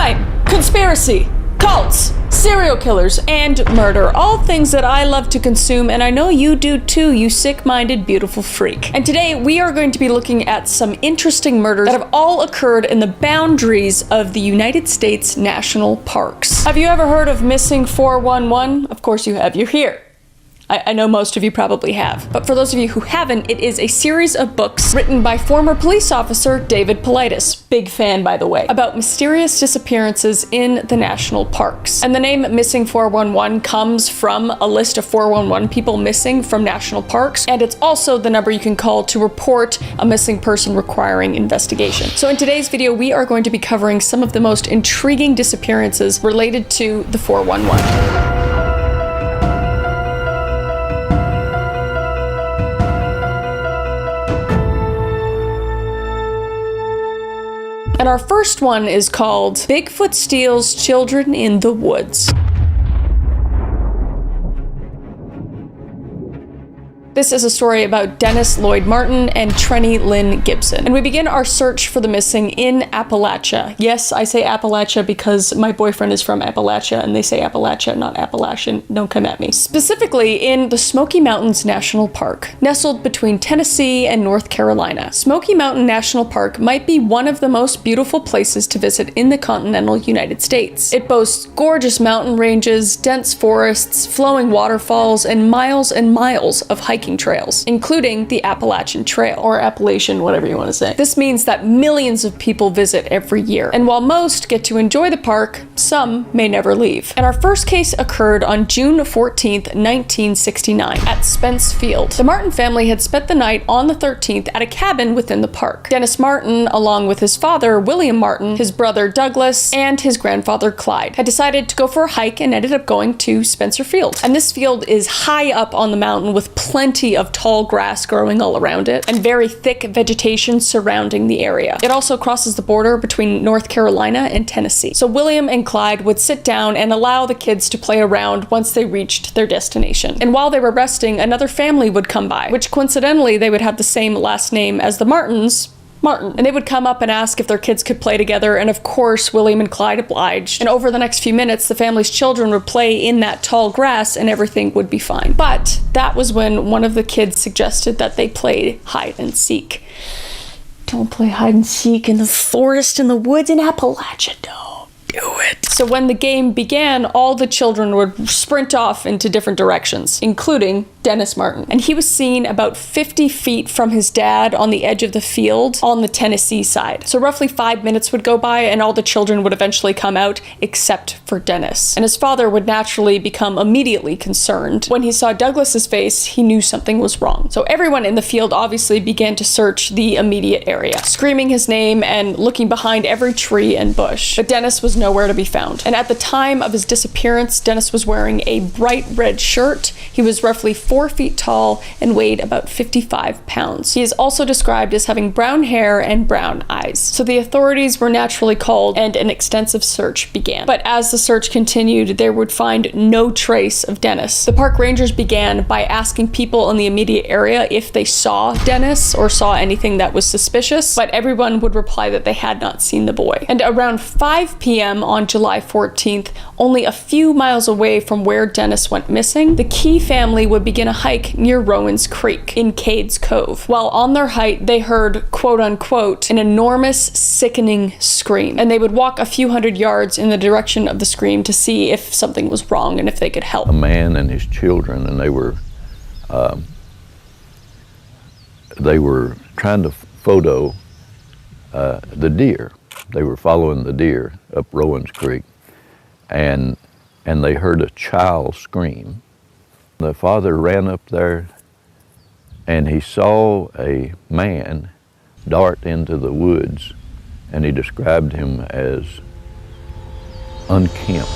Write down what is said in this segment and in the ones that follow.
Crime, conspiracy, cults, serial killers, and murder. All things that I love to consume, and I know you do too, you sick-minded, beautiful freak. And today we are going to be looking at some interesting murders that have all occurred in the boundaries of the United States national parks. Have you ever heard of Missing 411? Of course you have. You're here. I know most of you probably have. But for those of you who haven't, it is a series of books written by former police officer David Paulides, big fan by the way, about mysterious disappearances in the national parks. And the name Missing 411 comes from a list of 411 people missing from national parks, and it's also the number you can call to report a missing person requiring investigation. So in today's video, we are going to be covering some of the most intriguing disappearances related to the 411. And our first one is called Bigfoot Steals Children in the Woods. This is a story about Dennis Lloyd Martin and Trenny Lynn Gibson. And we begin our search for the missing in Appalachia. Yes, I say Appalachia because my boyfriend is from Appalachia and they say Appalachia, not Appalachian. Don't come at me. Specifically in the Smoky Mountains National Park, nestled between Tennessee and North Carolina. Smoky Mountain National Park might be one of the most beautiful places to visit in the continental United States. It boasts gorgeous mountain ranges, dense forests, flowing waterfalls, and miles of hiking trails, including the Appalachian Trail, or Appalachian, whatever you want to say. This means that millions of people visit every year, and while most get to enjoy the park, some may never leave. And our first case occurred on June 14th, 1969, at Spence Field. The Martin family had spent the night on the 13th at a cabin within the park. Dennis Martin, along with his father, William Martin, his brother Douglas, and his grandfather Clyde, had decided to go for a hike and ended up going to Spencer Field. And this field is high up on the mountain with plenty of tall grass growing all around it and very thick vegetation surrounding the area. It also crosses the border between North Carolina and Tennessee. So William and Clyde would sit down and allow the kids to play around once they reached their destination. And while they were resting, another family would come by, which coincidentally they would have the same last name as the Martins, Martin. And they would come up and ask if their kids could play together, and of course William and Clyde obliged. And over the next few minutes, the family's children would play in that tall grass and everything would be fine. But that was when one of the kids suggested that they play hide and seek. Don't play hide and seek in the forest, in the woods, in Appalachia, don't do it. So when the game began, all the children would sprint off into different directions, including Dennis Martin. And he was seen about 50 feet from his dad on the edge of the field on the Tennessee side. So roughly 5 minutes would go by and all the children would eventually come out except for Dennis. And his father would naturally become immediately concerned. When he saw Douglas's face, he knew something was wrong. So everyone in the field obviously began to search the immediate area, screaming his name and looking behind every tree and bush. But Dennis was nowhere to be found. And at the time of his disappearance, Dennis was wearing a bright red shirt. He was roughly 4 feet tall and weighed about 55 pounds. He is also described as having brown hair and brown eyes. So the authorities were naturally called and an extensive search began. But as the search continued, they would find no trace of Dennis. The park rangers began by asking people in the immediate area if they saw Dennis or saw anything that was suspicious, but everyone would reply that they had not seen the boy. And around 5 p.m. on July 14th, only a few miles away from where Dennis went missing, the Key family would begin a hike near Rowan's Creek in Cades Cove. While on their hike, they heard, quote unquote, an enormous, sickening scream. And they would walk a few hundred yards in the direction of the scream to see if something was wrong and if they could help. A man and his children, and they were trying to photo the deer. They were following the deer up Rowan's Creek, and they heard a child scream. The father ran up there and he saw a man dart into the woods, and he described him as unkempt.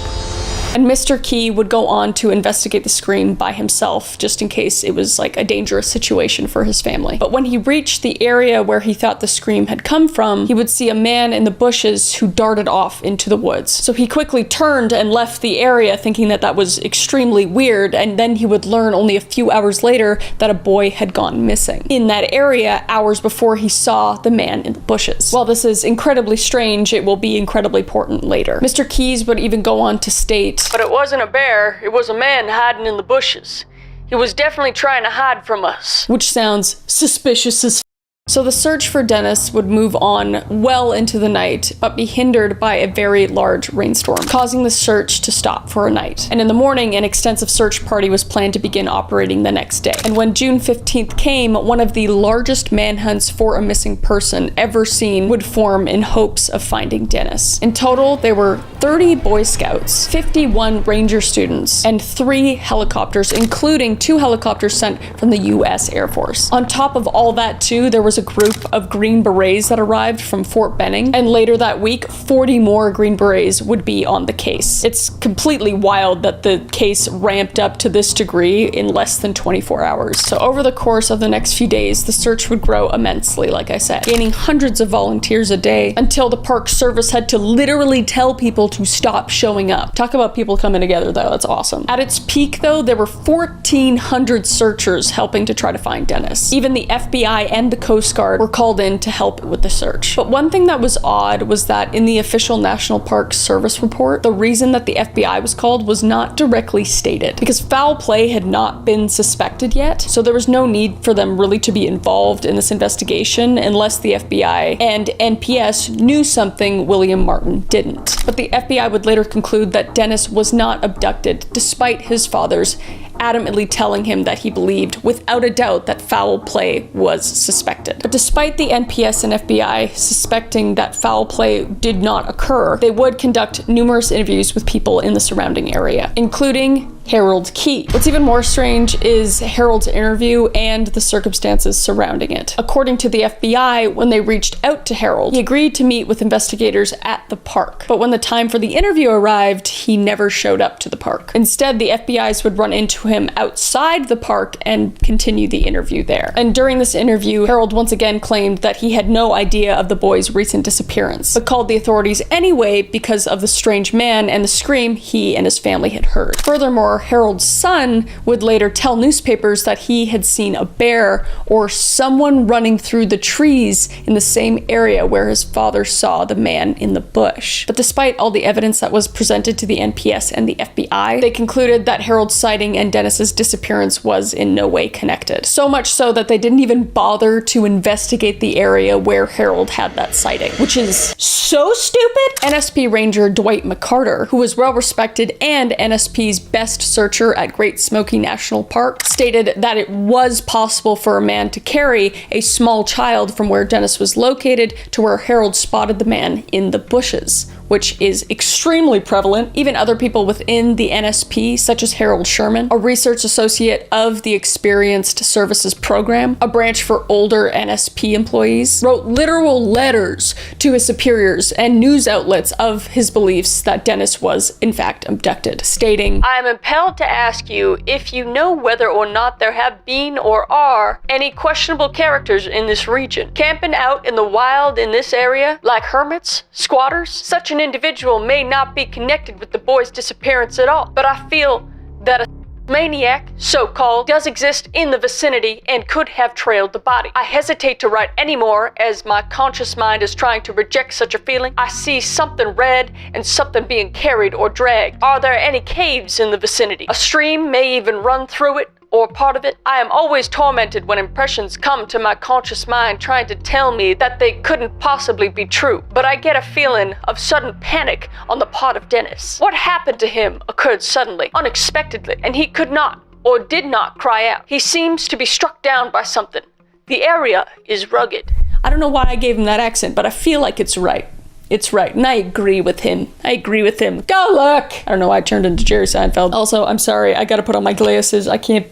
And Mr. Key would go on to investigate the scream by himself, just in case it was like a dangerous situation for his family. But when he reached the area where he thought the scream had come from, he would see a man in the bushes who darted off into the woods. So he quickly turned and left the area, thinking that that was extremely weird, and then he would learn only a few hours later that a boy had gone missing in that area hours before he saw the man in the bushes. While this is incredibly strange, it will be incredibly important later. Mr. Keyes would even go on to state, "But it wasn't a bear, it was a man hiding in the bushes. He was definitely trying to hide from us." Which sounds suspicious as So the search for Dennis would move on well into the night, but be hindered by a very large rainstorm, causing the search to stop for a night. And in the morning, an extensive search party was planned to begin operating the next day. And when June 15th came, one of the largest manhunts for a missing person ever seen would form in hopes of finding Dennis. In total, there were 30 Boy Scouts, 51 Ranger students, and 3 helicopters, including 2 helicopters sent from the US Air Force. On top of all that too, there was a group of Green Berets that arrived from Fort Benning, and later that week, 40 more Green Berets would be on the case. It's completely wild that the case ramped up to this degree in less than 24 hours. So over the course of the next few days, the search would grow immensely, like I said, gaining hundreds of volunteers a day until the Park Service had to literally tell people to stop showing up. Talk about people coming together though, that's awesome. At its peak though, there were 1,400 searchers helping to try to find Dennis. Even the FBI and the Coast Guard were called in to help with the search. But one thing that was odd was that in the official National Park Service report, the reason that the FBI was called was not directly stated, because foul play had not been suspected yet, so there was no need for them really to be involved in this investigation unless the FBI and NPS knew something William Martin didn't. But the FBI would later conclude that Dennis was not abducted, despite his father's adamantly telling him that he believed without a doubt that foul play was suspected. But despite the NPS and FBI suspecting that foul play did not occur, they would conduct numerous interviews with people in the surrounding area, including Harold Key. What's even more strange is Harold's interview and the circumstances surrounding it. According to the FBI, when they reached out to Harold, he agreed to meet with investigators at the park. But when the time for the interview arrived, he never showed up to the park. Instead, the FBI's would run into him outside the park and continue the interview there. And during this interview, Harold once again claimed that he had no idea of the boy's recent disappearance, but called the authorities anyway because of the strange man and the scream he and his family had heard. Furthermore, Harold's son would later tell newspapers that he had seen a bear or someone running through the trees in the same area where his father saw the man in the bush. But despite all the evidence that was presented to the NPS and the FBI, they concluded that Harold's sighting and Dennis's disappearance was in no way connected. So much so that they didn't even bother to investigate the area where Harold had that sighting, which is so stupid. NSP Ranger Dwight McCarter, who was well respected and NSP's best searcher at Great Smoky National Park, stated that it was possible for a man to carry a small child from where Dennis was located to where Harold spotted the man in the bushes, which is extremely prevalent. Even other people within the NSP, such as Harold Sherman, a research associate of the Experienced Services Program, a branch for older NSP employees, wrote literal letters to his superiors and news outlets of his beliefs that Dennis was in fact abducted, stating, "I am impelled to ask you if you know whether or not there have been or are any questionable characters in this region, camping out in the wild in this area, like hermits, squatters. Such an individual may not be connected with the boy's disappearance at all, but I feel that a maniac, so-called, does exist in the vicinity and could have trailed the body. I hesitate to write anymore as my conscious mind is trying to reject such a feeling. I see something red and something being carried or dragged. Are there any caves in the vicinity? A stream may even run through it or part of it. I am always tormented when impressions come to my conscious mind trying to tell me that they couldn't possibly be true, but I get a feeling of sudden panic on the part of Dennis. What happened to him occurred suddenly, unexpectedly, and he could not or did not cry out. He seems to be struck down by something. The area is rugged." I don't know why I gave him that accent, but I feel like it's right. It's right, and I agree with him. Go look! I don't know why I turned into Jerry Seinfeld. Also, I'm sorry, I gotta put on my glasses. I can't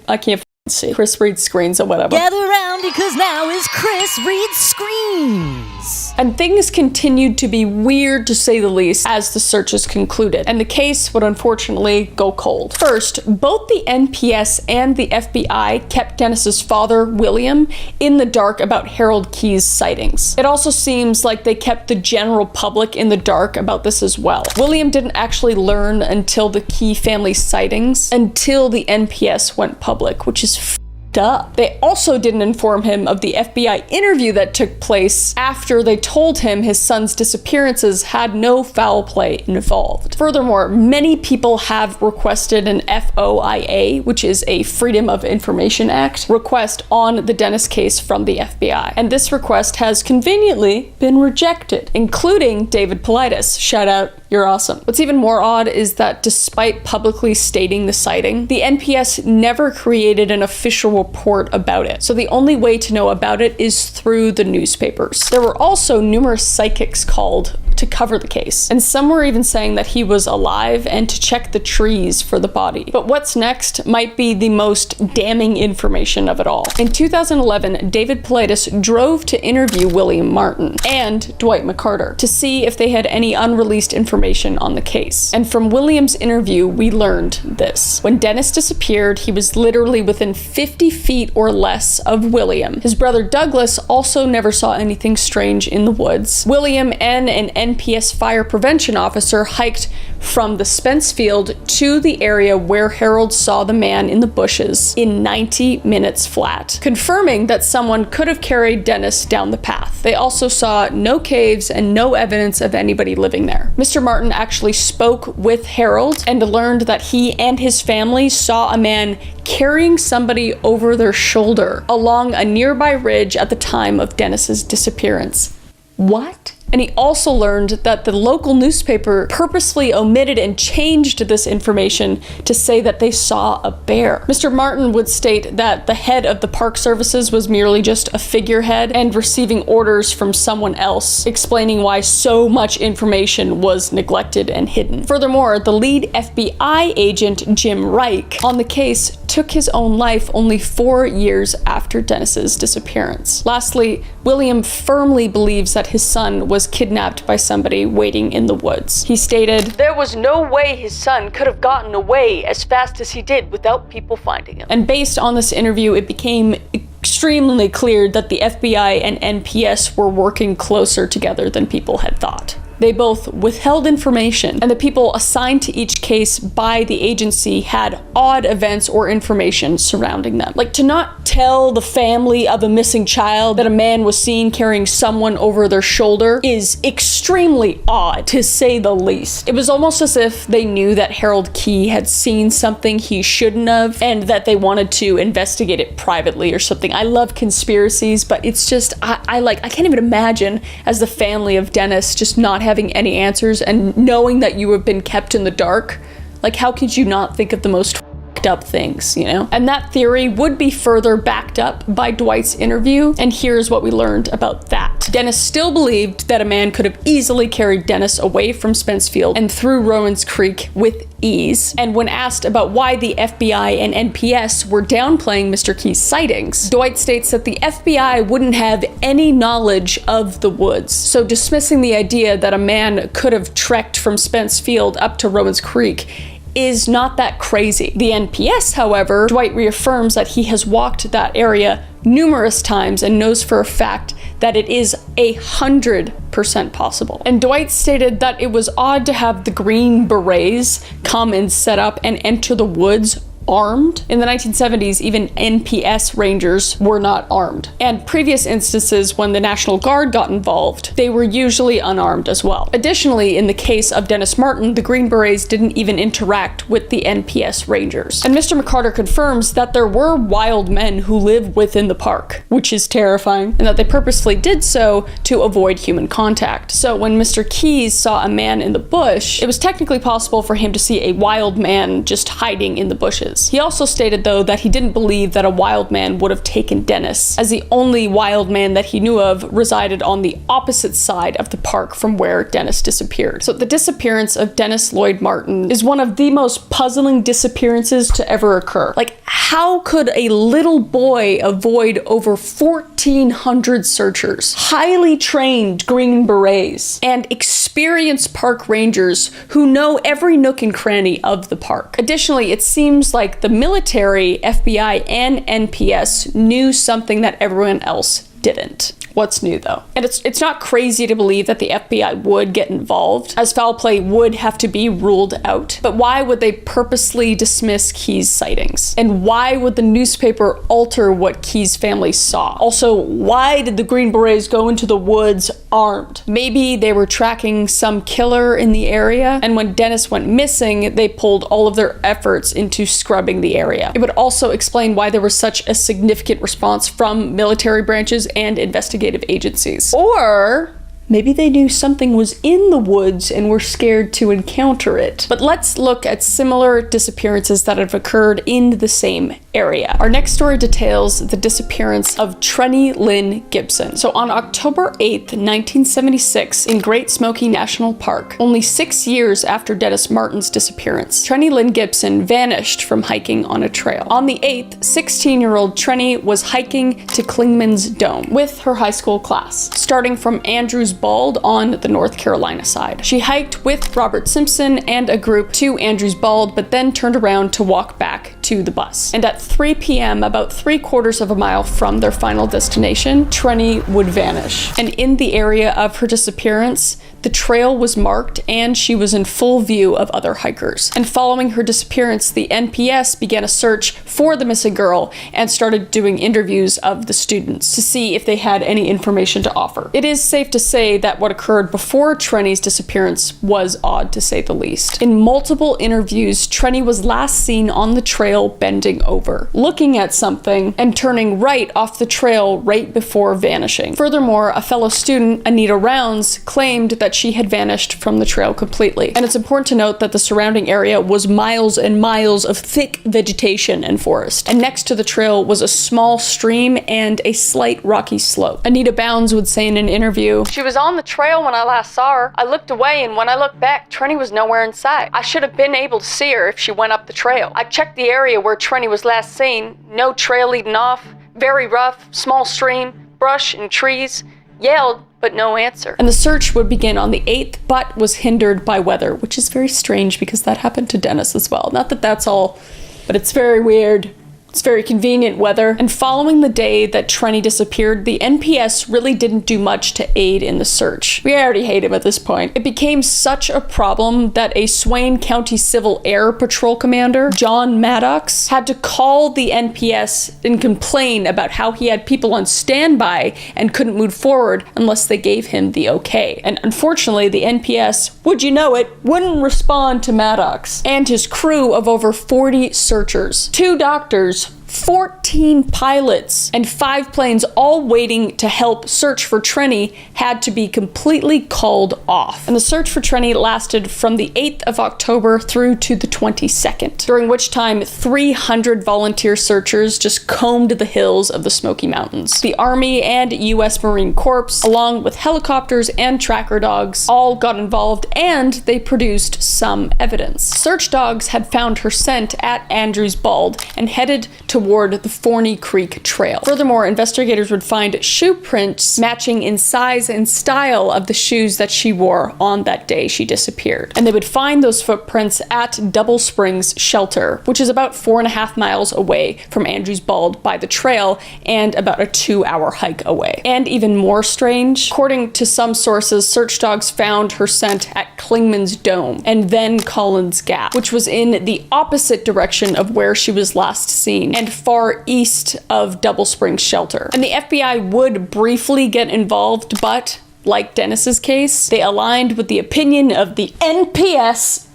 see. Chris reads screens or whatever. Gather around because now is Chris Reads Screens. And things continued to be weird, to say the least, as the searches concluded, and the case would unfortunately go cold. First, both the NPS and the FBI kept Dennis's father, William, in the dark about Harold Keyes' sightings. It also seems like they kept the general public in the dark about this as well. William didn't actually learn until the Key family sightings, until the NPS went public, which is up. They also didn't inform him of the FBI interview that took place after they told him his son's disappearances had no foul play involved. Furthermore, many people have requested an FOIA, which is a Freedom of Information Act, request on the Dennis case from the FBI. And this request has conveniently been rejected, including David Paulides. Shout out, you're awesome. What's even more odd is that despite publicly stating the sighting, the NPS never created an official report about it. So the only way to know about it is through the newspapers. There were also numerous psychics called to cover the case, and some were even saying that he was alive and to check the trees for the body. But what's next might be the most damning information of it all. In 2011, David Paulides drove to interview William Martin and Dwight McCarter to see if they had any unreleased information on the case. And from William's interview, we learned this. When Dennis disappeared, he was literally within 50 feet or less of William. His brother Douglas also never saw anything strange in the woods. William and an NPS fire prevention officer hiked from the Spence field to the area where Harold saw the man in the bushes in 90 minutes flat, confirming that someone could have carried Dennis down the path. They also saw no caves and no evidence of anybody living there. Mr. Martin actually spoke with Harold and learned that he and his family saw a man carrying somebody over their shoulder along a nearby ridge at the time of Dennis's disappearance. What? And he also learned that the local newspaper purposely omitted and changed this information to say that they saw a bear. Mr. Martin would state that the head of the Park Services was merely just a figurehead and receiving orders from someone else, explaining why so much information was neglected and hidden. Furthermore, the lead FBI agent, Jim Reich, on the case took his own life only 4 years after Dennis's disappearance. Lastly, William firmly believes that his son was kidnapped by somebody waiting in the woods. He stated, "There was no way his son could have gotten away as fast as he did without people finding him." And based on this interview, it became extremely clear that the FBI and NPS were working closer together than people had thought. They both withheld information, and the people assigned to each case by the agency had odd events or information surrounding them. Like, to not tell the family of a missing child that a man was seen carrying someone over their shoulder is extremely odd, to say the least. It was almost as if they knew that Harold Key had seen something he shouldn't have, and that they wanted to investigate it privately or something. I love conspiracies, but it's just, I can't even imagine as the family of Dennis just not having any answers and knowing that you have been kept in the dark. Like, how could you not think of the most f***ed up things, you know? And that theory would be further backed up by Dwight's interview, and here's what we learned about that. Dennis still believed that a man could have easily carried Dennis away from Spence Field and through Rowan's Creek with ease. And when asked about why the FBI and NPS were downplaying Mr. Key's sightings, Dwight states that the FBI wouldn't have any knowledge of the woods, so dismissing the idea that a man could have trekked from Spence Field up to Rowan's Creek is not that crazy. The NPS, however, Dwight reaffirms that he has walked that area numerous times and knows for a fact that it is 100% possible. And Dwight stated that it was odd to have the Green Berets come and set up and enter the woods armed. In the 1970s, even NPS rangers were not armed. And previous instances when the National Guard got involved, they were usually unarmed as well. Additionally, in the case of Dennis Martin, the Green Berets didn't even interact with the NPS rangers. And Mr. McCarter confirms that there were wild men who live within the park, which is terrifying, and that they purposefully did so to avoid human contact. So when Mr. Keyes saw a man in the bush, it was technically possible for him to see a wild man just hiding in the bushes. witnesses. He also stated, though, that he didn't believe that a wild man would have taken Dennis, as the only wild man that he knew of resided on the opposite side of the park from where Dennis disappeared. So the disappearance of Dennis Lloyd Martin is one of the most puzzling disappearances to ever occur. Like, how could a little boy avoid over 1,400 searchers, highly trained Green Berets, and experienced park rangers who know every nook and cranny of the park? Additionally, it seems like the military, FBI, and NPS knew something that everyone else didn't. What's new, though? And it's not crazy to believe that the FBI would get involved, as foul play would have to be ruled out. But why would they purposely dismiss Keyes' sightings? And why would the newspaper alter what Keyes' family saw? Also, why did the Green Berets go into the woods armed? Maybe they were tracking some killer in the area, and when Dennis went missing, they pulled all of their efforts into scrubbing the area. It would also explain why there was such a significant response from military branches and investigators agencies. Or maybe they knew something was in the woods and were scared to encounter it. But let's look at similar disappearances that have occurred in the same area. Our next story details the disappearance of Trenny Lynn Gibson. So on October 8th, 1976, in Great Smoky National Park, only 6 years after Dennis Martin's disappearance, Trenny Lynn Gibson vanished from hiking on a trail. On the 8th, 16-year-old Trenny was hiking to Clingman's Dome with her high school class, starting from Andrews Bald on the North Carolina side. She hiked with Robert Simpson and a group to Andrews Bald, but then turned around to walk back to the bus. And at 3 p.m., about 3/4 of a mile from their final destination, Trenny would vanish. And in the area of her disappearance, the trail was marked and she was in full view of other hikers. And following her disappearance, the NPS began a search for the missing girl and started doing interviews of the students to see if they had any information to offer. It is safe to say that what occurred before Trenny's disappearance was odd, to say the least. In multiple interviews, Trenny was last seen on the trail bending over, looking at something, and turning right off the trail right before vanishing. Furthermore, a fellow student, Anita Rounds, claimed that she had vanished from the trail completely. And it's important to note that the surrounding area was miles and miles of thick vegetation and forest. And next to the trail was a small stream and a slight rocky slope. Anita Bounds would say in an interview, "She was on the trail when I last saw her. I looked away, and when I looked back, Trenny was nowhere in sight. I should have been able to see her if she went up the trail. I checked the area where Trenny was last seen. No trail leading off. Very rough, small stream, brush and trees. Yelled, but no answer." And the search would begin on the 8th, but was hindered by weather, which is very strange because that happened to Dennis as well. Not that that's all, but it's very weird. It's very convenient weather. And following the day that Trenny disappeared, the NPS really didn't do much to aid in the search. We already hate him at this point. It became such a problem that a Swain County Civil Air Patrol commander, John Maddox, had to call the NPS and complain about how he had people on standby and couldn't move forward unless they gave him the okay. And unfortunately, the NPS, would you know it, wouldn't respond to Maddox and his crew of over 40 searchers, 2 doctors, 14 pilots, and 5 planes all waiting to help search for Trenny had to be completely called off. And the search for Trenny lasted from the 8th of October through to the 22nd, during which time 300 volunteer searchers just combed the hills of the Smoky Mountains. The Army and U.S. Marine Corps, along with helicopters and tracker dogs, all got involved, and they produced some evidence. Search dogs had found her scent at Andrews Bald and headed toward the Forney Creek Trail. Furthermore, investigators would find shoe prints matching in size and style of the shoes that she wore on that day she disappeared. And they would find those footprints at Double Springs Shelter, which is about 4.5 miles away from Andrews Bald by the trail and about a 2-hour hike away. And even more strange, according to some sources, search dogs found her scent at Clingman's Dome and then Collins Gap, which was in the opposite direction of where she was last seen and far east of Double Springs Shelter. And the FBI would briefly get involved, but like Dennis's case, they aligned with the opinion of the NPS,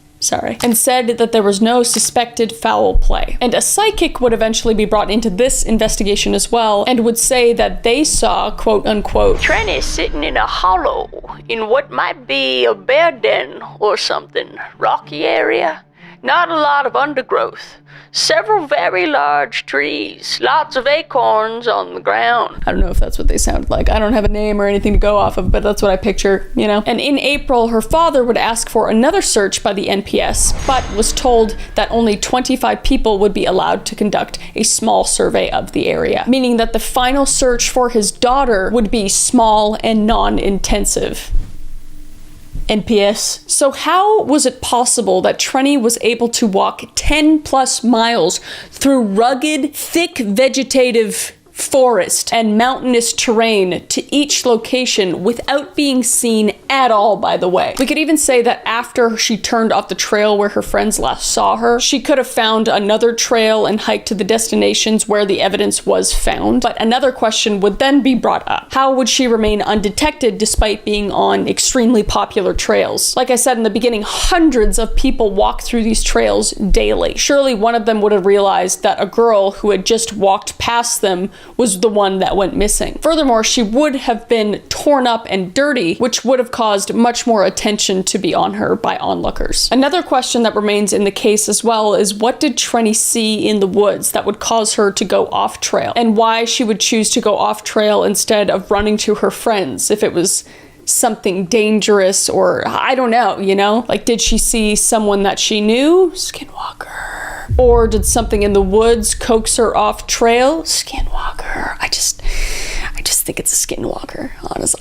and said that there was no suspected foul play. And a psychic would eventually be brought into this investigation as well, and would say that they saw, quote unquote, Trenny sitting in a hollow in what might be a bear den or something, rocky area. not a lot of undergrowth. Several very large trees, lots of acorns on the ground. I don't know if that's what they sound like. I don't have a name or anything to go off of, but that's what I picture, you know? And in April, her father would ask for another search by the NPS, but was told that only 25 people would be allowed to conduct a small survey of the area, meaning that the final search for his daughter would be small and non-intensive. NPS. So how was it possible that Trenny was able to walk 10 plus miles through rugged, thick vegetative forest and mountainous terrain to each location without being seen at all, by the way? We could even say that after she turned off the trail where her friends last saw her, she could have found another trail and hiked to the destinations where the evidence was found. But another question would then be brought up. How would she remain undetected despite being on extremely popular trails? Like I said in the beginning, hundreds of people walk through these trails daily. Surely one of them would have realized that a girl who had just walked past them was the one that went missing. Furthermore, she would have been torn up and dirty, which would have caused much more attention to be on her by onlookers. Another question that remains in the case as well is, what did Trenny see in the woods that would cause her to go off trail? And why she would choose to go off trail instead of running to her friends if it was something dangerous, or I don't know, you know? Like, did she see someone that she knew? Skinwalker. Or did something in the woods coax her off trail? Skinwalker. I just think it's a skinwalker, honestly.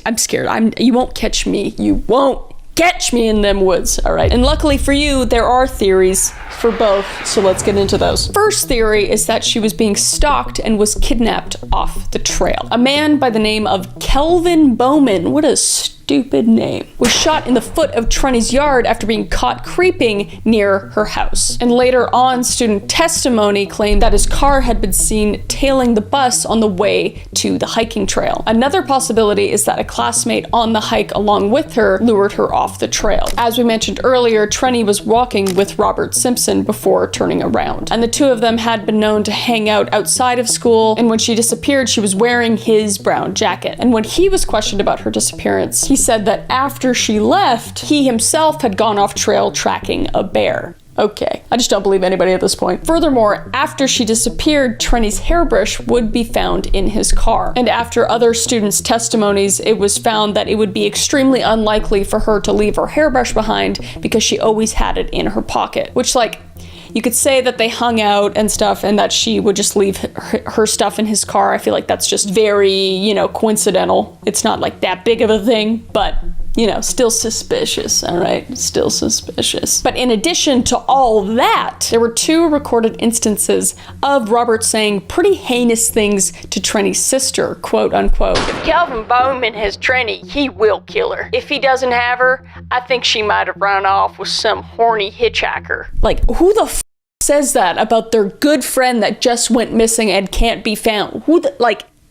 I'm scared. You won't catch me. You won't catch me in them woods, all right? And luckily for you, there are theories for both, so let's get into those. First theory is that she was being stalked and was kidnapped off the trail. A man by the name of Kelvin Bowman, what a stupid name, was shot in the foot of Trenny's yard after being caught creeping near her house. And later on, student testimony claimed that his car had been seen tailing the bus on the way to the hiking trail. Another possibility is that a classmate on the hike along with her lured her off the trail. As we mentioned earlier, Trenny was walking with Robert Simpson before turning around, and the two of them had been known to hang out outside of school, and when she disappeared, she was wearing his brown jacket. And when he was questioned about her disappearance, he said that after she left, he himself had gone off trail tracking a bear. Okay, I just don't believe anybody at this point. Furthermore, after she disappeared, Trenny's hairbrush would be found in his car. And after other students' testimonies, it was found that it would be extremely unlikely for her to leave her hairbrush behind because she always had it in her pocket. Which, like, you could say that they hung out and stuff and that she would just leave her stuff in his car. I feel like that's just very, you know, coincidental. It's not like that big of a thing, but you know, still suspicious, all right? Still suspicious. But in addition to all that, there were two recorded instances of Robert saying pretty heinous things to Trenny's sister, quote unquote. If Kelvin Bowman has Trenny, he will kill her. If he doesn't have her, I think she might have run off with some horny hitchhiker. Like, who the f says that about their good friend that just went missing and can't be found?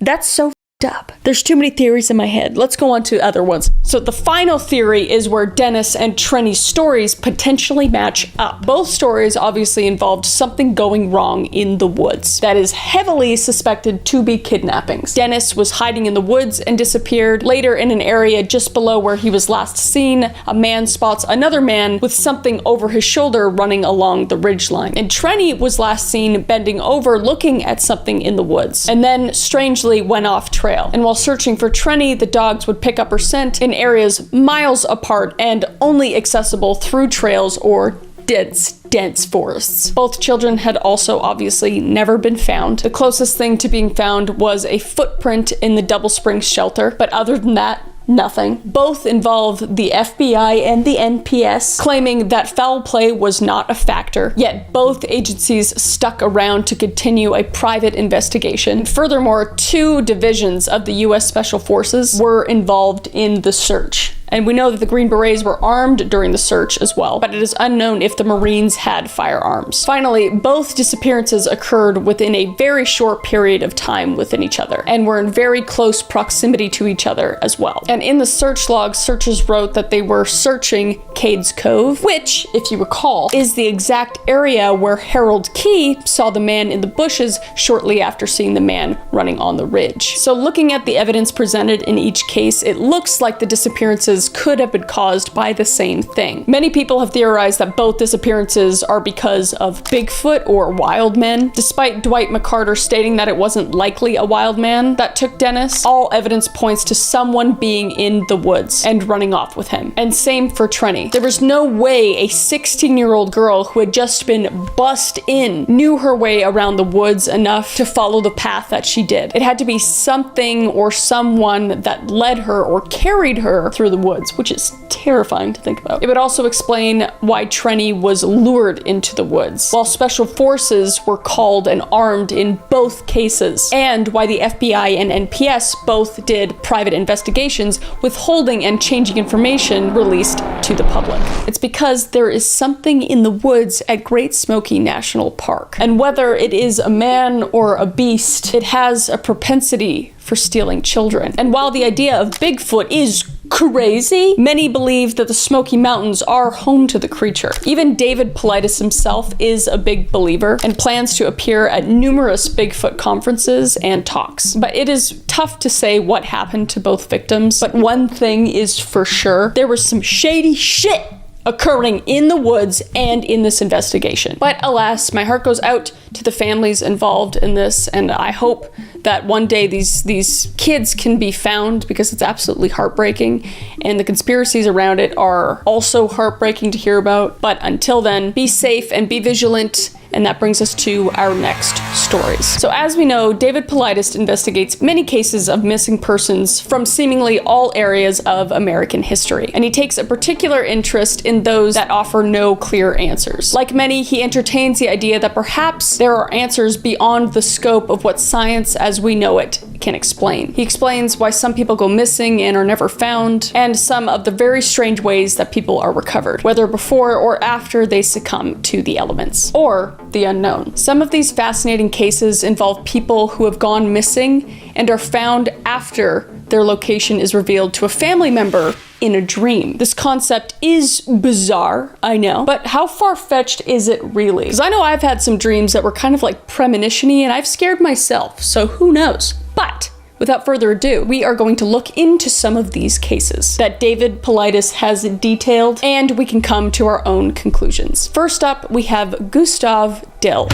That's so up. There's too many theories in my head. Let's go on to other ones. So the final theory is where Dennis and Trenny's stories potentially match up. Both stories obviously involved something going wrong in the woods that is heavily suspected to be kidnappings. Dennis was hiding in the woods and disappeared. Later, in an area just below where he was last seen, a man spots another man with something over his shoulder running along the ridgeline. And Trenny was last seen bending over looking at something in the woods, and then strangely went off trail. And while searching for Trenny, the dogs would pick up her scent in areas miles apart and only accessible through trails or dense forests. Both children had also obviously never been found. The closest thing to being found was a footprint in the Double Springs shelter, but other than that, nothing. Both involved the FBI and the NPS, claiming that foul play was not a factor, yet both agencies stuck around to continue a private investigation. Furthermore, two divisions of the U.S. Special Forces were involved in the search. And we know that the Green Berets were armed during the search as well, but it is unknown if the Marines had firearms. Finally, both disappearances occurred within a very short period of time within each other, and were in very close proximity to each other as well. And in the search log, searchers wrote that they were searching Cades Cove, which, if you recall, is the exact area where Harold Key saw the man in the bushes shortly after seeing the man running on the ridge. So looking at the evidence presented in each case, it looks like the disappearances disappearances could have been caused by the same thing. Many people have theorized that both disappearances are because of Bigfoot or wild men. Despite Dwight McCarter stating that it wasn't likely a wild man that took Dennis, all evidence points to someone being in the woods and running off with him. And same for Trenny. There was no way a 16-year-old girl who had just been bussed in knew her way around the woods enough to follow the path that she did. It had to be something or someone that led her or carried her through the woods, which is terrifying to think about. It would also explain why Trenny was lured into the woods, while special forces were called and armed in both cases, and why the FBI and NPS both did private investigations, withholding and changing information released to the public. It's because there is something in the woods at Great Smoky National Park, and whether it is a man or a beast, it has a propensity for stealing children. And while the idea of Bigfoot is crazy, many believe that the Smoky Mountains are home to the creature. Even David Paulides himself is a big believer and plans to appear at numerous Bigfoot conferences and talks. But it is tough to say what happened to both victims, but one thing is for sure, there was some shady shit occurring in the woods and in this investigation. But alas, my heart goes out to the families involved in this, and I hope that one day these kids can be found, because it's absolutely heartbreaking, and the conspiracies around it are also heartbreaking to hear about. But until then, be safe and be vigilant. And that brings us to our next stories. So as we know, David Paulides investigates many cases of missing persons from seemingly all areas of American history. And he takes a particular interest in those that offer no clear answers. Like many, he entertains the idea that perhaps there are answers beyond the scope of what science as we know it can explain. He explains why some people go missing and are never found, and some of the very strange ways that people are recovered, whether before or after they succumb to the elements, or the unknown. Some of these fascinating cases involve people who have gone missing and are found after their location is revealed to a family member in a dream. This concept is bizarre, I know, but how far-fetched is it really? Because I know I've had some dreams that were kind of like premonition-y, and I've scared myself, so who knows? But without further ado, we are going to look into some of these cases that David Paulides has detailed, and we can come to our own conclusions. First up, we have Gustav Dill.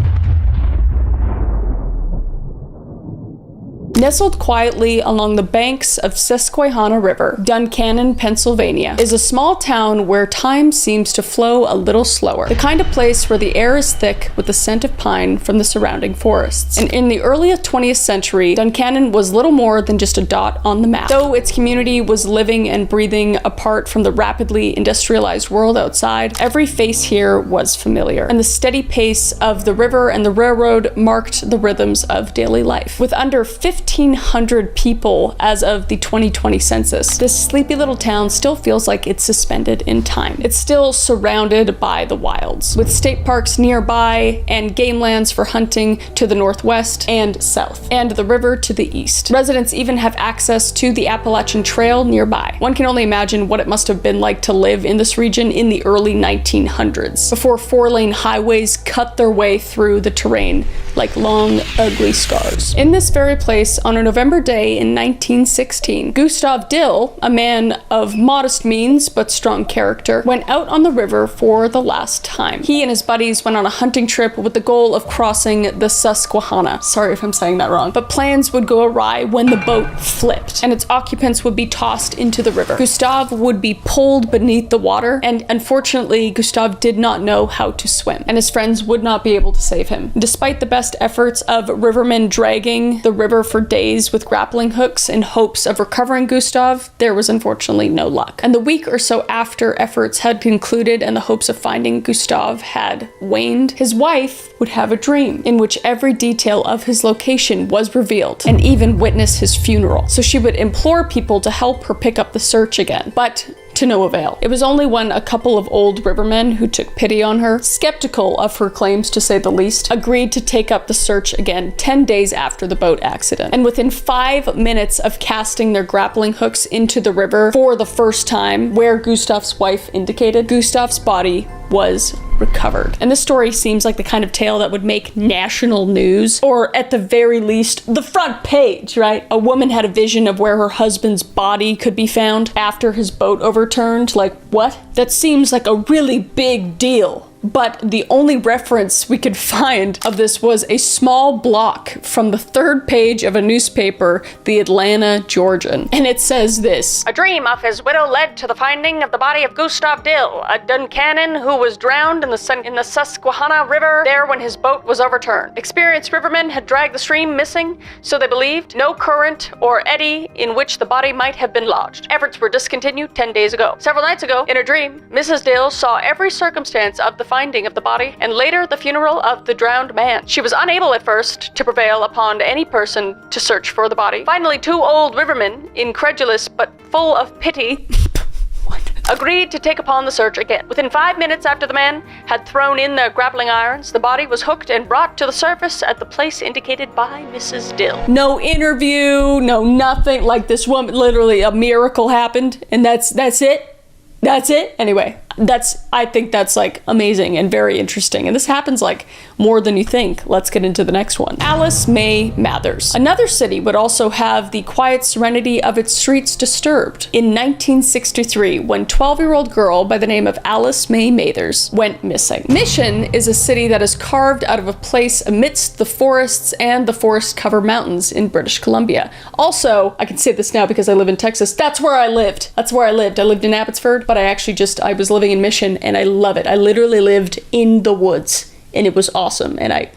Nestled quietly along the banks of Susquehanna River, Duncannon, Pennsylvania, is a small town where time seems to flow a little slower. The kind of place where the air is thick with the scent of pine from the surrounding forests. And in the early 20th century, Duncannon was little more than just a dot on the map. Though its community was living and breathing apart from the rapidly industrialized world outside, every face here was familiar, and the steady pace of the river and the railroad marked the rhythms of daily life. With under 1,500 people as of the 2020 census, this sleepy little town still feels like it's suspended in time. It's still surrounded by the wilds, with state parks nearby and game lands for hunting to the northwest and south, and the river to the east. Residents even have access to the Appalachian Trail nearby. One can only imagine what it must have been like to live in this region in the early 1900s, before four-lane highways cut their way through the terrain like long, ugly scars. In this very place, on a November day in 1916, Gustav Dill, a man of modest means but strong character, went out on the river for the last time. He and his buddies went on a hunting trip with the goal of crossing the Susquehanna. Sorry if I'm saying that wrong. But plans would go awry when the boat flipped, and its occupants would be tossed into the river. Gustav would be pulled beneath the water, and unfortunately, Gustav did not know how to swim, and his friends would not be able to save him. Despite the best efforts of rivermen dragging the river for days with grappling hooks in hopes of recovering Gustav, there was unfortunately no luck. And the week or so after efforts had concluded and the hopes of finding Gustav had waned, his wife would have a dream in which every detail of his location was revealed, and even witness his funeral. So she would implore people to help her pick up the search again, but to no avail. It was only when a couple of old rivermen who took pity on her, skeptical of her claims to say the least, agreed to take up the search again 10 days after the boat accident. And within 5 minutes of casting their grappling hooks into the river for the first time, where Gustav's wife indicated, Gustav's body was recovered. And this story seems like the kind of tale that would make national news, or at the very least, the front page, right? A woman had a vision of where her husband's body could be found after his boat overturned. Like, what? That seems like a really big deal. But the only reference we could find of this was a small block from the third page of a newspaper, the Atlanta Georgian. And it says this: "A dream of his widow led to the finding of the body of Gustav Dill, a Duncannon who was drowned in the Susquehanna River there when his boat was overturned. Experienced rivermen had dragged the stream missing, so they believed, no current or eddy in which the body might have been lodged. Efforts were discontinued 10 days ago. Several nights ago, in a dream, Mrs. Dill saw every circumstance of the finding of the body, and later the funeral of the drowned man. She was unable at first to prevail upon any person to search for the body. Finally, 2 old rivermen, incredulous but full of pity, agreed to take upon the search again. Within 5 minutes after the man had thrown in their grappling irons, the body was hooked and brought to the surface at the place indicated by Mrs. Dill." No interview, no nothing. Like, this woman, literally a miracle happened, and that's it. That's it. Anyway, I think that's like amazing and very interesting. And this happens like more than you think. Let's get into the next one. Alice May Mathers. Another city would also have the quiet serenity of its streets disturbed. In 1963, when 12-year-old girl by the name of Alice May Mathers went missing. Mission is a city that is carved out of a place amidst the forests and the forest cover mountains in British Columbia. Also, I can say this now because I live in Texas. That's where I lived. I lived in Abbotsford, but I was living in Mission, and I love it. I literally lived in the woods, and it was awesome, and I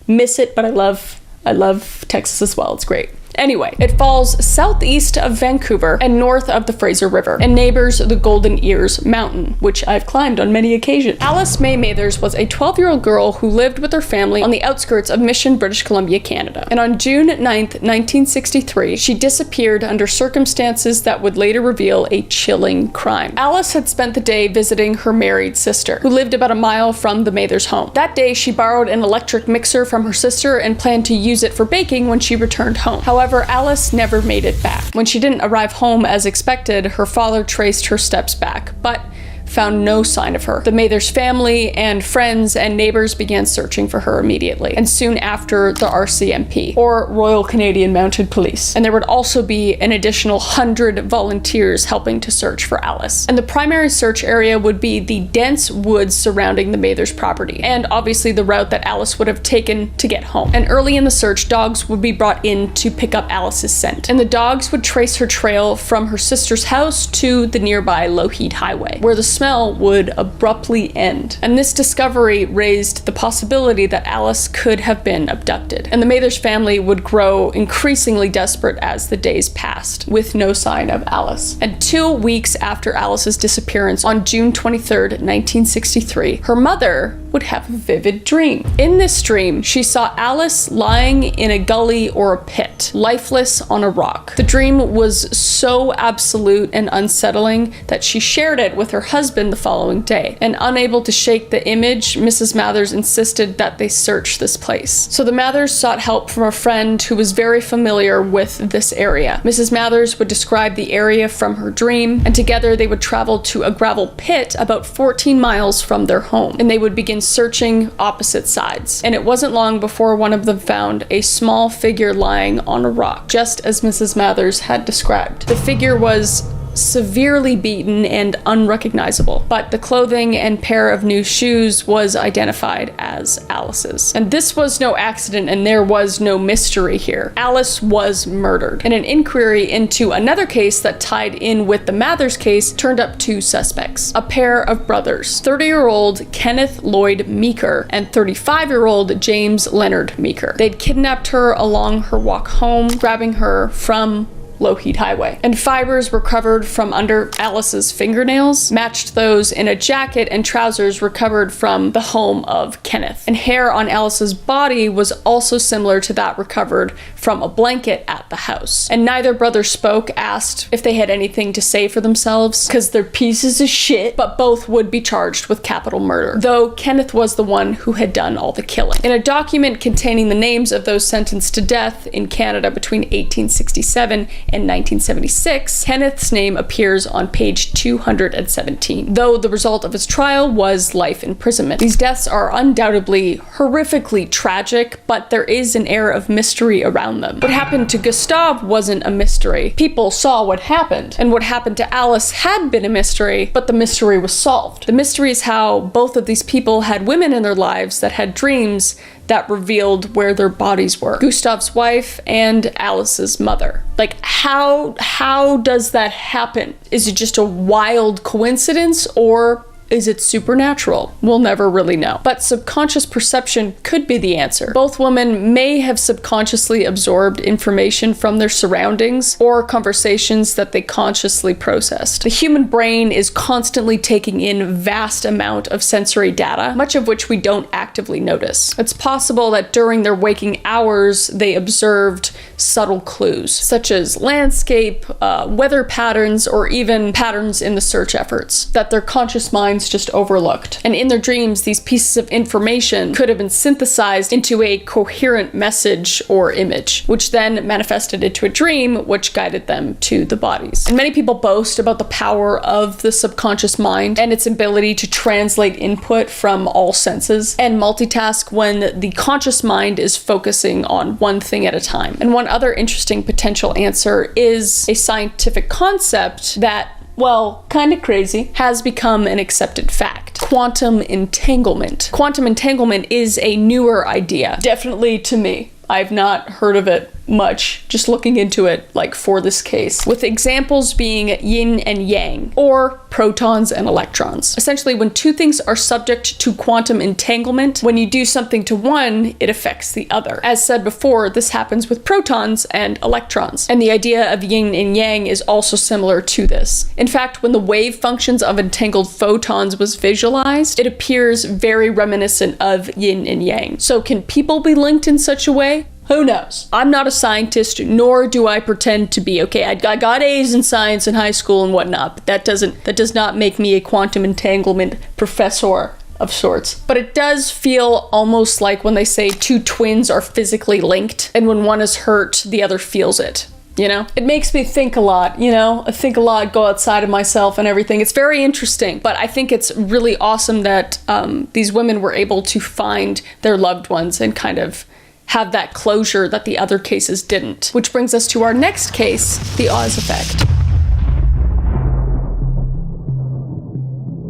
miss it, but I love Texas as well. It's great. Anyway, it falls southeast of Vancouver and north of the Fraser River and neighbors the Golden Ears Mountain, which I've climbed on many occasions. Alice May Mathers was a 12-year-old girl who lived with her family on the outskirts of Mission, British Columbia, Canada. And on June 9th, 1963, she disappeared under circumstances that would later reveal a chilling crime. Alice had spent the day visiting her married sister, who lived about a mile from the Mathers home. That day, she borrowed an electric mixer from her sister and planned to use it for baking when she returned home. However, Alice never made it back. When she didn't arrive home as expected, her father traced her steps back, but found no sign of her. The Mathers family and friends and neighbors began searching for her immediately, and soon after the RCMP, or Royal Canadian Mounted Police. And there would also be an additional 100 volunteers helping to search for Alice. And the primary search area would be the dense woods surrounding the Mathers property, and obviously the route that Alice would have taken to get home. And early in the search, dogs would be brought in to pick up Alice's scent. And the dogs would trace her trail from her sister's house to the nearby Lougheed Highway, where the smell would abruptly end. And this discovery raised the possibility that Alice could have been abducted. And the Mathers family would grow increasingly desperate as the days passed, with no sign of Alice. And 2 weeks after Alice's disappearance, on June 23rd, 1963, her mother would have a vivid dream. In this dream, she saw Alice lying in a gully or a pit, lifeless on a rock. The dream was so absolute and unsettling that she shared it with her husband the following day. And unable to shake the image, Mrs. Mathers insisted that they search this place. So the Mathers sought help from a friend who was very familiar with this area. Mrs. Mathers would describe the area from her dream, and together they would travel to a gravel pit about 14 miles from their home, and they would begin searching opposite sides. And it wasn't long before one of them found a small figure lying on a rock, just as Mrs. Mathers had described. The figure was severely beaten and unrecognizable, but the clothing and pair of new shoes was identified as Alice's. And this was no accident, and there was no mystery here. Alice was murdered. And an inquiry into another case that tied in with the Mathers case turned up 2 suspects, a pair of brothers, 30-year-old Kenneth Lloyd Meeker and 35-year-old James Leonard Meeker. They'd kidnapped her along her walk home, grabbing her from Lougheed Highway. And fibers recovered from under Alice's fingernails matched those in a jacket and trousers recovered from the home of Kenneth. And hair on Alice's body was also similar to that recovered from a blanket at the house. And neither brother spoke, asked if they had anything to say for themselves, because they're pieces of shit, but both would be charged with capital murder, though Kenneth was the one who had done all the killing. In a document containing the names of those sentenced to death in Canada between 1867 in 1976, Kenneth's name appears on page 217, though the result of his trial was life imprisonment. These deaths are undoubtedly horrifically tragic, but there is an air of mystery around them. What happened to Gustave wasn't a mystery. People saw what happened, and what happened to Alice had been a mystery, but the mystery was solved. The mystery is how both of these people had women in their lives that had dreams that revealed where their bodies were. Gustave's wife and Alice's mother. Like, how does that happen? Is it just a wild coincidence, or is it supernatural? We'll never really know. But subconscious perception could be the answer. Both women may have subconsciously absorbed information from their surroundings or conversations that they consciously processed. The human brain is constantly taking in vast amount of sensory data, much of which we don't actively notice. It's possible that during their waking hours, they observed subtle clues, such as landscape, weather patterns, or even patterns in the search efforts that their conscious minds just overlooked. And in their dreams, these pieces of information could have been synthesized into a coherent message or image, which then manifested into a dream, which guided them to the bodies. And many people boast about the power of the subconscious mind and its ability to translate input from all senses and multitask when the conscious mind is focusing on one thing at a time. And one other interesting potential answer is a scientific concept that, well, kind of crazy, has become an accepted fact. Quantum entanglement. Quantum entanglement is a newer idea, definitely to me. I've not heard of it much, just looking into it like for this case, with examples being yin and yang, or protons and electrons. Essentially, when two things are subject to quantum entanglement, when you do something to one, it affects the other. As said before, this happens with protons and electrons, and the idea of yin and yang is also similar to this. In fact, when the wave functions of entangled photons was visualized, it appears very reminiscent of yin and yang. So can people be linked in such a way? Who knows? I'm not a scientist, nor do I pretend to be. Okay, I got A's in science in high school and whatnot, but that does not make me a quantum entanglement professor of sorts. But it does feel almost like when they say two twins are physically linked, and when one is hurt, the other feels it. You know? It makes me think a lot, you know? I think a lot, go outside of myself and everything. It's very interesting, but I think it's really awesome that these women were able to find their loved ones and kind of have that closure that the other cases didn't. Which brings us to our next case, the Oz effect.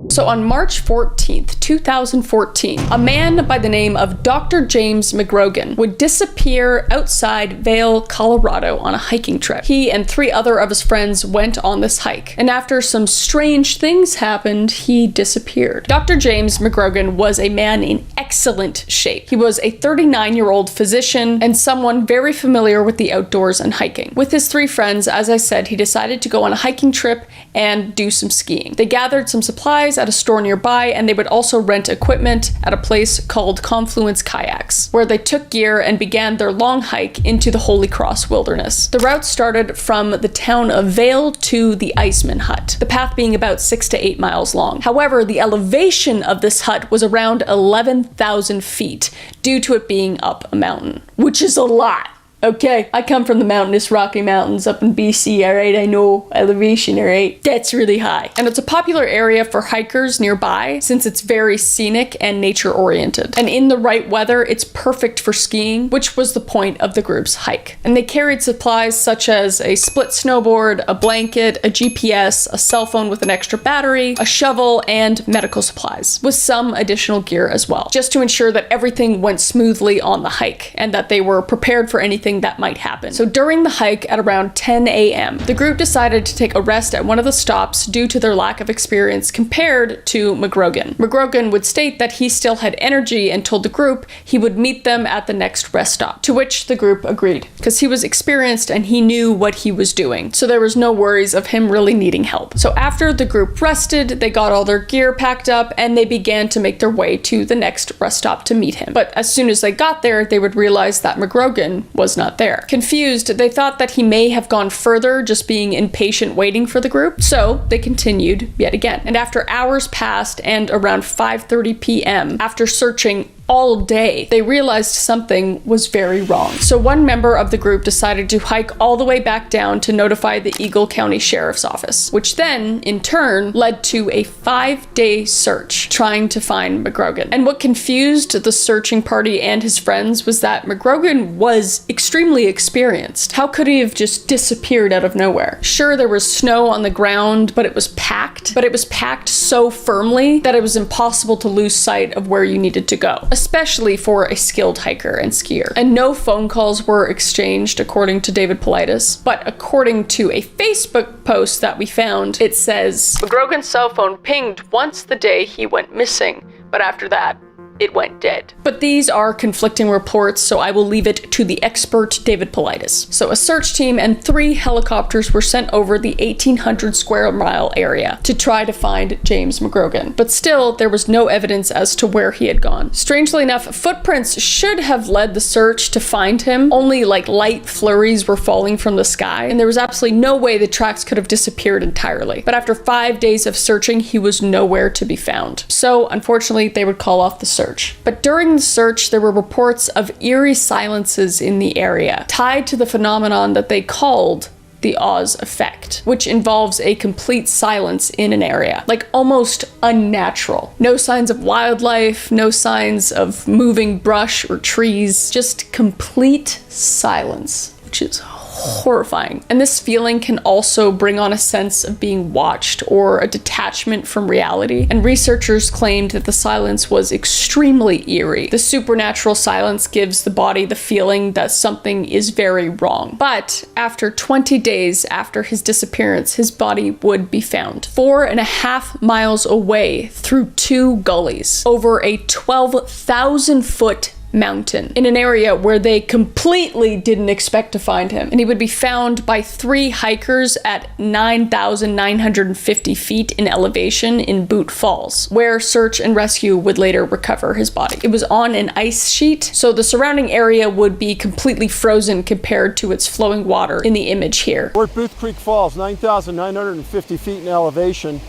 So on March 14th, 2014, a man by the name of Dr. James McGrogan would disappear outside Vail, Colorado on a hiking trip. He and 3 other of his friends went on this hike, and after some strange things happened, he disappeared. Dr. James McGrogan was a man in excellent shape. He was a 39-year-old physician and someone very familiar with the outdoors and hiking. With his 3 friends, as I said, he decided to go on a hiking trip and do some skiing. They gathered some supplies at a store nearby, and they would also rent equipment at a place called Confluence Kayaks, where they took gear and began their long hike into the Holy Cross Wilderness. The route started from the town of Vail to the Iceman Hut, the path being about 6 to 8 miles long. However, the elevation of this hut was around 11,000 feet due to it being up a mountain, which is a lot. Okay, I come from the mountainous Rocky Mountains up in BC, alright? I know elevation, alright? That's really high. And it's a popular area for hikers nearby since it's very scenic and nature-oriented. And in the right weather, it's perfect for skiing, which was the point of the group's hike. And they carried supplies such as a split snowboard, a blanket, a GPS, a cell phone with an extra battery, a shovel, and medical supplies, with some additional gear as well, just to ensure that everything went smoothly on the hike and that they were prepared for anything that might happen. So during the hike at around 10 a.m., the group decided to take a rest at one of the stops due to their lack of experience compared to McGrogan. McGrogan would state that he still had energy and told the group he would meet them at the next rest stop, to which the group agreed, because he was experienced and he knew what he was doing. So there was no worries of him really needing help. So after the group rested, they got all their gear packed up and they began to make their way to the next rest stop to meet him. But as soon as they got there, they would realize that McGrogan was not there. Confused, they thought that he may have gone further, just being impatient waiting for the group, so they continued yet again. And after hours passed and around 5:30 p.m., after searching all day, they realized something was very wrong. So one member of the group decided to hike all the way back down to notify the Eagle County Sheriff's Office, which then, in turn, led to a 5-day search trying to find McGrogan. And what confused the searching party and his friends was that McGrogan was extremely experienced. How could he have just disappeared out of nowhere? Sure, there was snow on the ground, but it was packed so firmly that it was impossible to lose sight of where you needed to go, especially for a skilled hiker and skier. And no phone calls were exchanged, according to David Paulides, but according to a Facebook post that we found, it says, McGrogan's cell phone pinged once the day he went missing, but after that, it went dead. But these are conflicting reports, so I will leave it to the expert David Paulides. So a search team and 3 helicopters were sent over the 1,800 square mile area to try to find James McGrogan. But still, there was no evidence as to where he had gone. Strangely enough, footprints should have led the search to find him. Only like light flurries were falling from the sky, and there was absolutely no way the tracks could have disappeared entirely. But after 5 days of searching, he was nowhere to be found. So unfortunately, they would call off the search. But during the search, there were reports of eerie silences in the area, tied to the phenomenon that they called the Oz effect, which involves a complete silence in an area, like almost unnatural. No signs of wildlife, no signs of moving brush or trees, just complete silence, which is horrifying. And this feeling can also bring on a sense of being watched or a detachment from reality. And researchers claimed that the silence was extremely eerie. The supernatural silence gives the body the feeling that something is very wrong. But after 20 days after his disappearance, his body would be found 4.5 miles away through 2 gullies over a 12,000-foot mountain in an area where they completely didn't expect to find him. And he would be found by 3 hikers at 9,950 feet in elevation in Boot Falls, where search and rescue would later recover his body. It was on an ice sheet, so the surrounding area would be completely frozen compared to its flowing water in the image here. We're at Booth Creek Falls, 9,950 feet in elevation.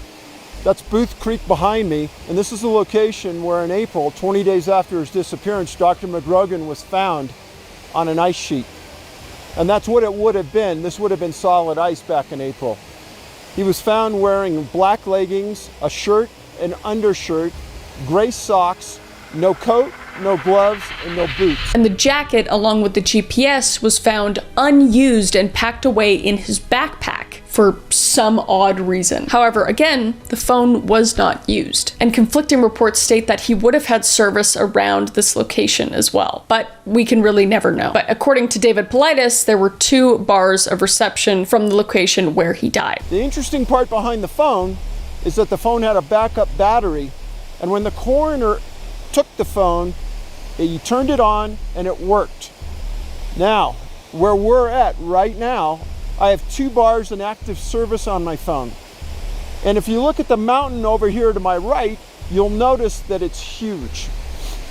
That's Booth Creek behind me, and this is the location where in April, 20 days after his disappearance, Dr. McGrogan was found on an ice sheet. And that's what it would have been. This would have been solid ice back in April. He was found wearing black leggings, a shirt, an undershirt, gray socks, no coat, no gloves, and no boots. And the jacket, along with the GPS, was found unused and packed away in his backpack for some odd reason. However, again, the phone was not used. And conflicting reports state that he would have had service around this location as well. But we can really never know. But according to David Paulides, there were 2 bars of reception from the location where he died. The interesting part behind the phone is that the phone had a backup battery, and when the coroner took the phone, he turned it on and it worked. Now, where we're at right now, I have 2 bars in active service on my phone. And if you look at the mountain over here to my right, you'll notice that it's huge.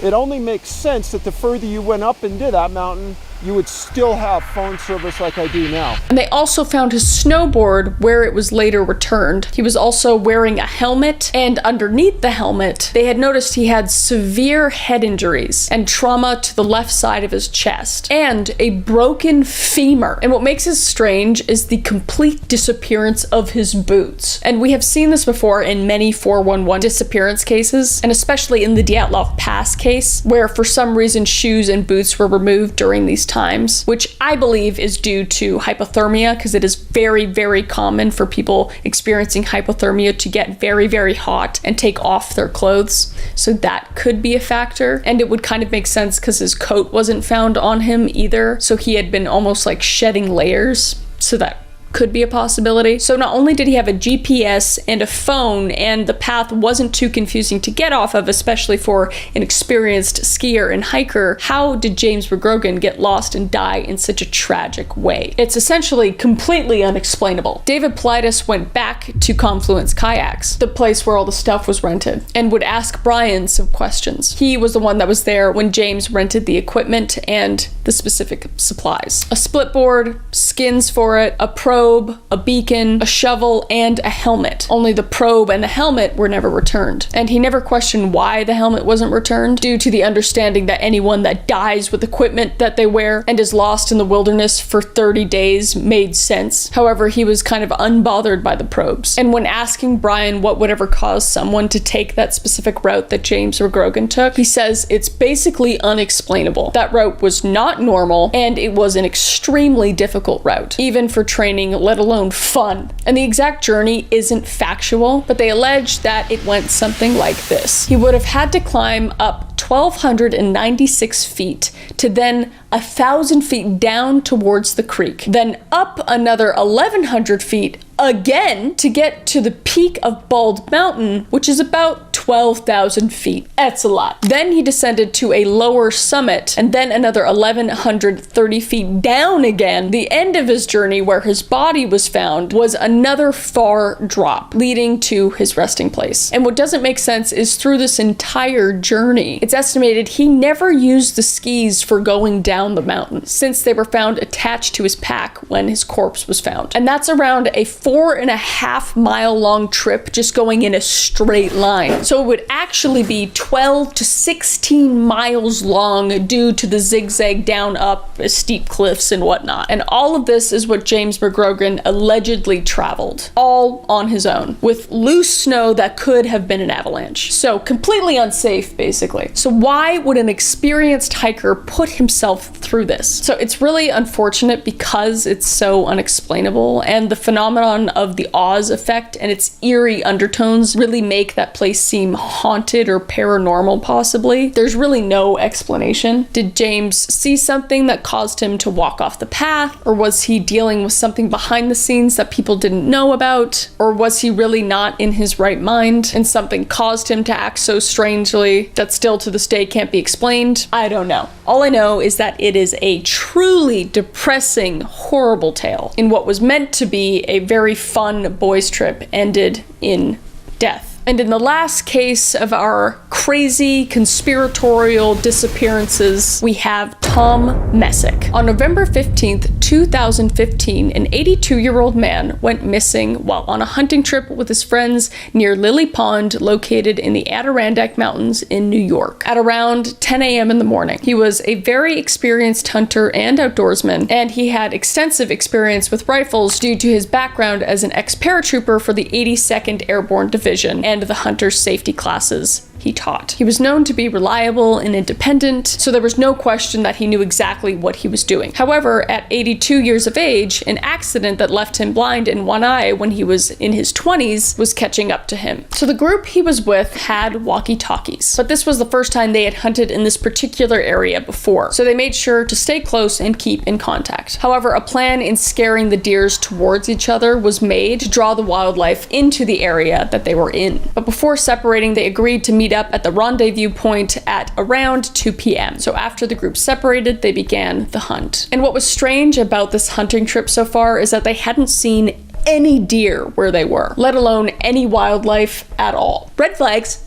It only makes sense that the further you went up into that mountain, you would still have phone service like I do now. And they also found his snowboard where it was later returned. He was also wearing a helmet, and underneath the helmet, they had noticed he had severe head injuries and trauma to the left side of his chest, and a broken femur. And what makes this strange is the complete disappearance of his boots. And we have seen this before in many 411 disappearance cases, and especially in the Dyatlov Pass case, where for some reason shoes and boots were removed during these times, which I believe is due to hypothermia, because it is very, very common for people experiencing hypothermia to get very, very hot and take off their clothes. So that could be a factor. And it would kind of make sense because his coat wasn't found on him either. So he had been almost like shedding layers. So that could be a possibility. So not only did he have a GPS and a phone, and the path wasn't too confusing to get off of, especially for an experienced skier and hiker, how did James McGrogan get lost and die in such a tragic way? It's essentially completely unexplainable. David Paulides went back to Confluence Kayaks, the place where all the stuff was rented, and would ask Brian some questions. He was the one that was there when James rented the equipment and the specific supplies. A split board, skins for it, a pro probe, a beacon, a shovel, and a helmet. Only the probe and the helmet were never returned. And he never questioned why the helmet wasn't returned, due to the understanding that anyone that dies with equipment that they wear and is lost in the wilderness for 30 days made sense. However, he was kind of unbothered by the probes. And when asking Brian what would ever cause someone to take that specific route that James McGrogan took, he says it's basically unexplainable. That route was not normal, and it was an extremely difficult route, even for training, let alone fun. And the exact journey isn't factual, but they allege that it went something like this. He would have had to climb up 1,296 feet to then 1,000 feet down towards the creek, then up another 1,100 feet again to get to the peak of Bald Mountain, which is about 12,000 feet. That's a lot. Then he descended to a lower summit and then another 1,130 feet down again. The end of his journey, where his body was found, was another far drop leading to his resting place. And what doesn't make sense is through this entire journey, it's estimated he never used the skis for going down the mountain, since they were found attached to his pack when his corpse was found. And that's around a 4.5 mile long trip just going in a straight line. So it would actually be 12 to 16 miles long due to the zigzag down, up, steep cliffs and whatnot. And all of this is what James McGrogan allegedly traveled, all on his own, with loose snow that could have been an avalanche. So completely unsafe, basically. So why would an experienced hiker put himself through this? So it's really unfortunate because it's so unexplainable, and the phenomenon of the Oz effect and its eerie undertones really make that place seem haunted or paranormal, possibly. There's really no explanation. Did James see something that caused him to walk off the path? Or was he dealing with something behind the scenes that people didn't know about? Or was he really not in his right mind and something caused him to act so strangely that still to this day can't be explained? I don't know. All I know is that it is a truly depressing, horrible tale in what was meant to be a very fun boys' trip ended in death. And in the last case of our crazy conspiratorial disappearances, we have Tom Messick. On November 15th, 2015, an 82-year-old man went missing while on a hunting trip with his friends near Lily Pond, located in the Adirondack Mountains in New York, at around 10 a.m. in the morning. He was a very experienced hunter and outdoorsman, and he had extensive experience with rifles due to his background as an ex-paratrooper for the 82nd Airborne Division and the hunter's safety classes he taught. He was known to be reliable and independent, so there was no question that he knew exactly what he was doing. However, at 82 years of age, an accident that left him blind in one eye when he was in his 20s was catching up to him. So the group he was with had walkie-talkies, but this was the first time they had hunted in this particular area before, so they made sure to stay close and keep in contact. However, a plan in scaring the deers towards each other was made to draw the wildlife into the area that they were in. But before separating, they agreed to meet up at the rendezvous point at around 2 p.m. So after the group separated, they began the hunt. And what was strange about this hunting trip so far is that they hadn't seen any deer where they were, let alone any wildlife at all. Red flags.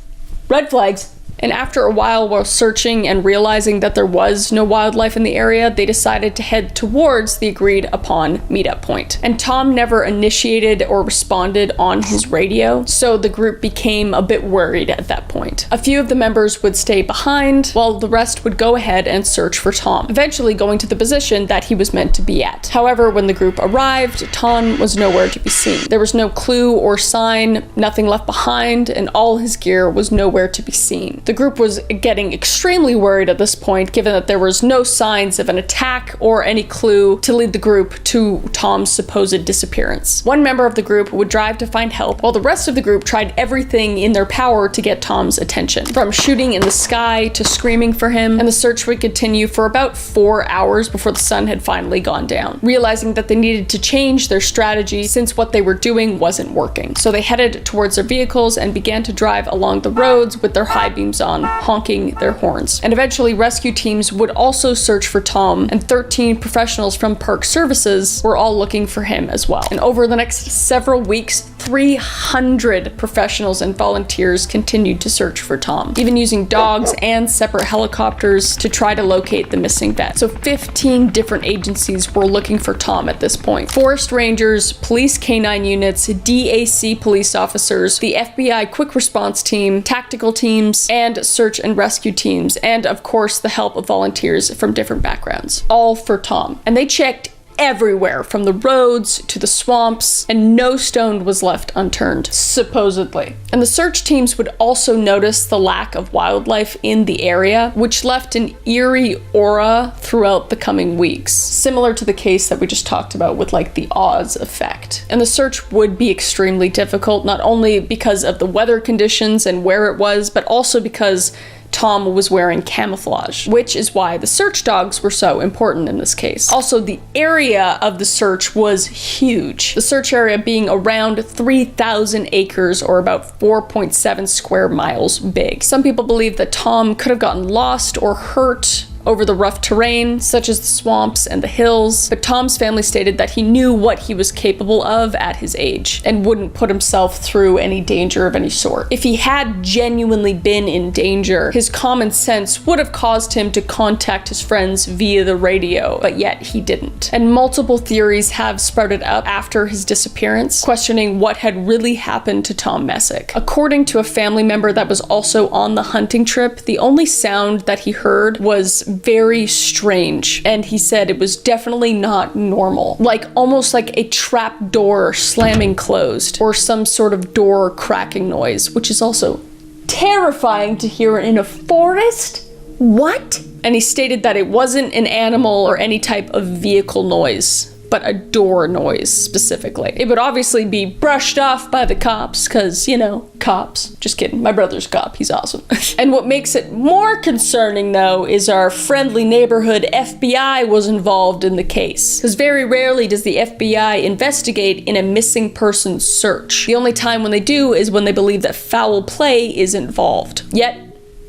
Red flags. And after a while, while searching and realizing that there was no wildlife in the area, they decided to head towards the agreed upon meetup point. And Tom never initiated or responded on his radio, so the group became a bit worried at that point. A few of the members would stay behind, while the rest would go ahead and search for Tom, eventually going to the position that he was meant to be at. However, when the group arrived, Tom was nowhere to be seen. There was no clue or sign, nothing left behind, and all his gear was nowhere to be seen. The group was getting extremely worried at this point, given that there was no signs of an attack or any clue to lead the group to Tom's supposed disappearance. One member of the group would drive to find help, while the rest of the group tried everything in their power to get Tom's attention, from shooting in the sky to screaming for him, and the search would continue for about 4 hours before the sun had finally gone down, realizing that they needed to change their strategy since what they were doing wasn't working. So they headed towards their vehicles and began to drive along the roads with their high beams on, honking their horns. And eventually rescue teams would also search for Tom, and 13 professionals from Park Services were all looking for him as well. And over the next several weeks, 300 professionals and volunteers continued to search for Tom, even using dogs and separate helicopters to try to locate the missing vet. So 15 different agencies were looking for Tom at this point. Forest rangers, police canine units, DAC police officers, the FBI quick response team, tactical teams, and search and rescue teams, and of course the help of volunteers from different backgrounds, all for Tom. And they checked everywhere, from the roads to the swamps, and no stone was left unturned, supposedly. And the search teams would also notice the lack of wildlife in the area, which left an eerie aura throughout the coming weeks, similar to the case that we just talked about with like the Oz effect. And the search would be extremely difficult, not only because of the weather conditions and where it was, but also because Tom was wearing camouflage, which is why the search dogs were so important in this case. Also, the area of the search was huge, the search area being around 3,000 acres or about 4.7 square miles big. Some people believe that Tom could have gotten lost or hurt over the rough terrain, such as the swamps and the hills, but Tom's family stated that he knew what he was capable of at his age and wouldn't put himself through any danger of any sort. If he had genuinely been in danger, his common sense would have caused him to contact his friends via the radio, but yet he didn't. And multiple theories have sprouted up after his disappearance, questioning what had really happened to Tom Messick. According to a family member that was also on the hunting trip, the only sound that he heard was very strange, and he said it was definitely not normal, like almost like a trap door slamming closed or some sort of door cracking noise, which is also terrifying to hear in a forest. What? And he stated that it wasn't an animal or any type of vehicle noise, but a door noise specifically. It would obviously be brushed off by the cops, because, you know, cops. Just kidding, my brother's a cop, he's awesome. And what makes it more concerning, though, is our friendly neighborhood FBI was involved in the case. Because very rarely does the FBI investigate in a missing person search. The only time when they do is when they believe that foul play is involved. Yet,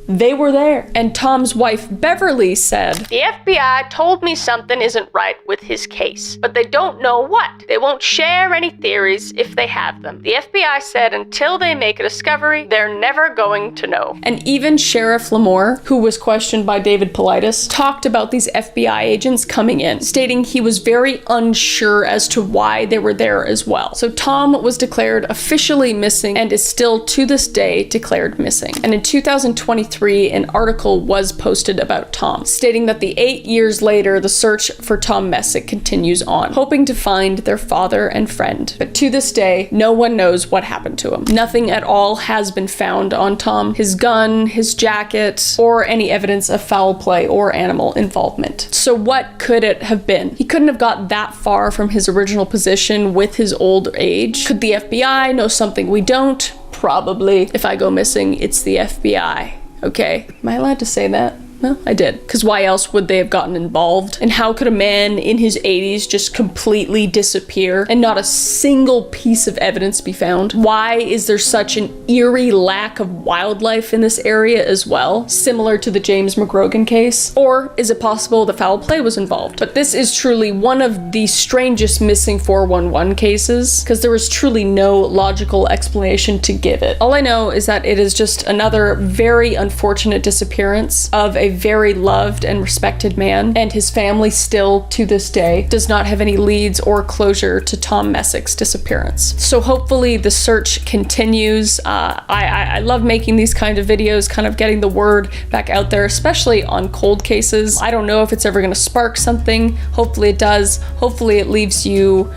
they were there. And Tom's wife, Beverly, said, "The FBI told me something isn't right with his case, but they don't know what. They won't share any theories if they have them. The FBI said until they make a discovery, they're never going to know." And even Sheriff Lamore, who was questioned by David Paulides, talked about these FBI agents coming in, stating he was very unsure as to why they were there as well. So Tom was declared officially missing and is still to this day declared missing. And in 2023, an article was posted about Tom, stating that the 8 years later, the search for Tom Messick continues on, hoping to find their father and friend. But to this day, no one knows what happened to him. Nothing at all has been found on Tom, his gun, his jacket, or any evidence of foul play or animal involvement. So what could it have been? He couldn't have got that far from his original position with his old age. Could the FBI know something we don't? Probably. If I go missing, it's the FBI. Okay, am I allowed to say that? Well, I did. Because why else would they have gotten involved? And how could a man in his 80s just completely disappear and not a single piece of evidence be found? Why is there such an eerie lack of wildlife in this area as well, similar to the James McGrogan case? Or is it possible that foul play was involved? But this is truly one of the strangest missing 411 cases, because there was truly no logical explanation to give it. All I know is that it is just another very unfortunate disappearance of a very loved and respected man, and his family still to this day does not have any leads or closure to Tom Messick's disappearance. So hopefully the search continues. I love making these kind of videos, kind of getting the word back out there, especially on cold cases. I don't know if it's ever going to spark something. Hopefully it does. Hopefully it leaves you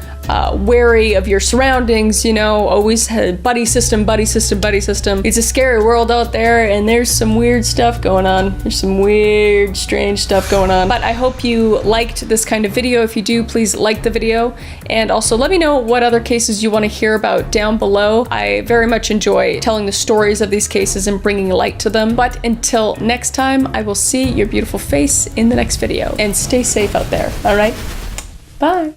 wary of your surroundings, you know, always buddy system. It's a scary world out there, and there's some weird stuff going on. There's some weird, strange stuff going on. But I hope you liked this kind of video. If you do, please like the video, and also let me know what other cases you want to hear about down below. I very much enjoy telling the stories of these cases and bringing light to them. But until next time, I will see your beautiful face in the next video, and stay safe out there. All right, bye.